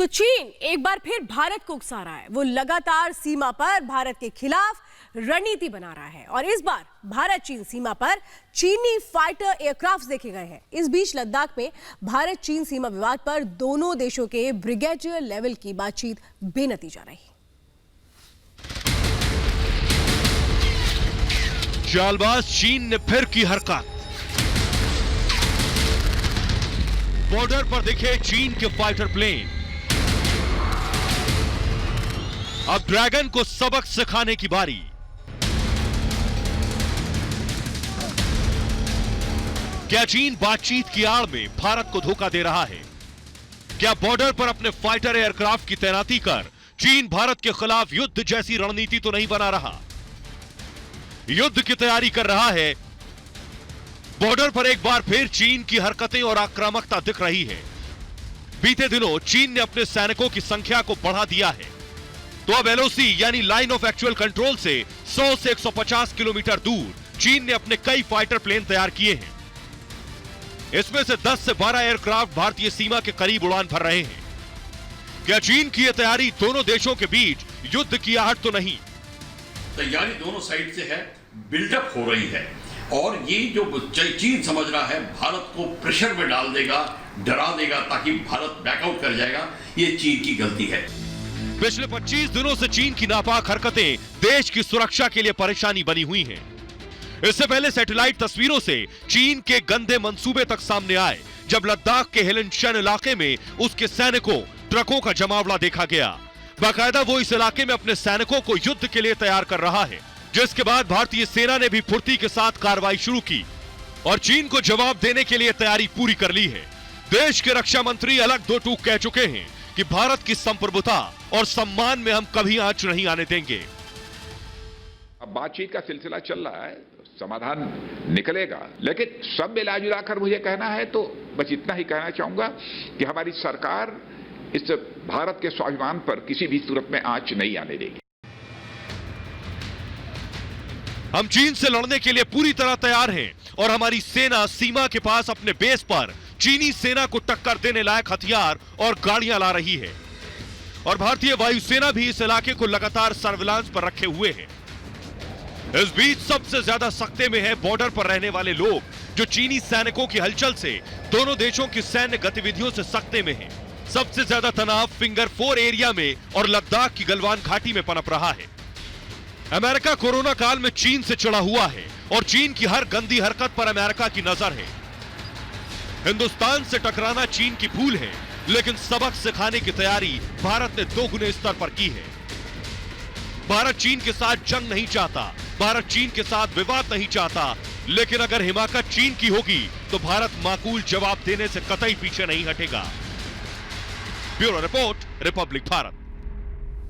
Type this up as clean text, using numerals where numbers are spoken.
तो चीन एक बार फिर भारत को उकसा रहा है। वो लगातार सीमा पर भारत के खिलाफ रणनीति बना रहा है और इस बार भारत चीन सीमा पर चीनी फाइटर एयरक्राफ्ट देखे गए हैं। इस बीच लद्दाख में भारत चीन सीमा विवाद पर दोनों देशों के ब्रिगेडियर लेवल की बातचीत बेनतीजा रही। चालबाज चीन ने फिर की हरकत। बॉर्डर पर दिखे चीन के फाइटर प्लेन। अब ड्रैगन को सबक सिखाने की बारी। क्या चीन बातचीत की आड़ में भारत को धोखा दे रहा है? क्या बॉर्डर पर अपने फाइटर एयरक्राफ्ट की तैनाती कर चीन भारत के खिलाफ युद्ध जैसी रणनीति तो नहीं बना रहा? युद्ध की तैयारी कर रहा है। बॉर्डर पर एक बार फिर चीन की हरकतें और आक्रामकता दिख रही है। बीते दिनों चीन ने अपने सैनिकों की संख्या को बढ़ा दिया है, तो अब एलओसी यानी लाइन ऑफ एक्चुअल कंट्रोल से 100 से 150 किलोमीटर दूर चीन ने अपने कई फाइटर प्लेन तैयार किए हैं। इसमें से 10 से 12 एयरक्राफ्ट भारतीय सीमा के करीब उड़ान भर रहे हैं। क्या चीन की यह तैयारी दोनों देशों के बीच युद्ध की आहट तो नहीं? तैयारी दोनों साइड से है, बिल्डअप हो रही है और ये जो चीन समझ रहा है भारत को प्रेशर में डाल देगा, डरा देगा ताकि भारत बैकआउट कर जाएगा, ये चीन की गलती है। पिछले 25 दिनों से चीन की नापाक हरकतें देश की सुरक्षा के लिए परेशानी बनी हुई हैं। इससे पहले सैटेलाइट तस्वीरों से चीन के गंदे मंसूबे तक सामने आए, जब लद्दाख के हेलनशन इलाके में उसके सैनिकों ट्रकों का जमावड़ा देखा गया। बाकायदा वो इस इलाके में अपने सैनिकों को युद्ध के लिए तैयार कर रहा है, जिसके बाद भारतीय सेना ने भी फुर्ती के साथ कार्रवाई शुरू की और चीन को जवाब देने के लिए तैयारी पूरी कर ली है। देश के रक्षा मंत्री अलग दो टूक कह चुके हैं कि भारत की संप्रभुता और सम्मान में हम कभी आंच नहीं आने देंगे। अब बातचीत का सिलसिला चल रहा है, समाधान निकलेगा, लेकिन सब मिला जुलाकर मुझे कहना है तो बस इतना ही कहना चाहूंगा कि हमारी सरकार इस भारत के स्वाभिमान पर किसी भी सूरत में आंच नहीं आने देगी। हम चीन से लड़ने के लिए पूरी तरह तैयार हैं और हमारी सेना सीमा के पास अपने बेस पर चीनी सेना को टक्कर देने लायक हथियार और गाड़ियां ला रही है और भारतीय वायुसेना भी इस इलाके को लगातार सर्विलांस पर रखे हुए है। इस बीच सबसे ज्यादा सख्ते में है बॉर्डर पर रहने वाले लोग, जो चीनी सैनिकों की हलचल से दोनों देशों की सैन्य गतिविधियों से सख्ते में है। सबसे ज्यादा तनाव फिंगर 4 एरिया में और लद्दाख की गलवान घाटी में पनप रहा है। अमेरिका कोरोना काल में चीन से चिढ़ा हुआ है और चीन की हर गंदी हरकत पर अमेरिका की नजर है। हिंदुस्तान से टकराना चीन की भूल है, लेकिन सबक सिखाने की तैयारी भारत ने दोगुने स्तर पर की है। भारत चीन के साथ जंग नहीं चाहता, भारत चीन के साथ विवाद नहीं चाहता, लेकिन अगर हिमाकत चीन की होगी तो भारत माकूल जवाब देने से कतई पीछे नहीं हटेगा। Bureau report, Republic Bharat.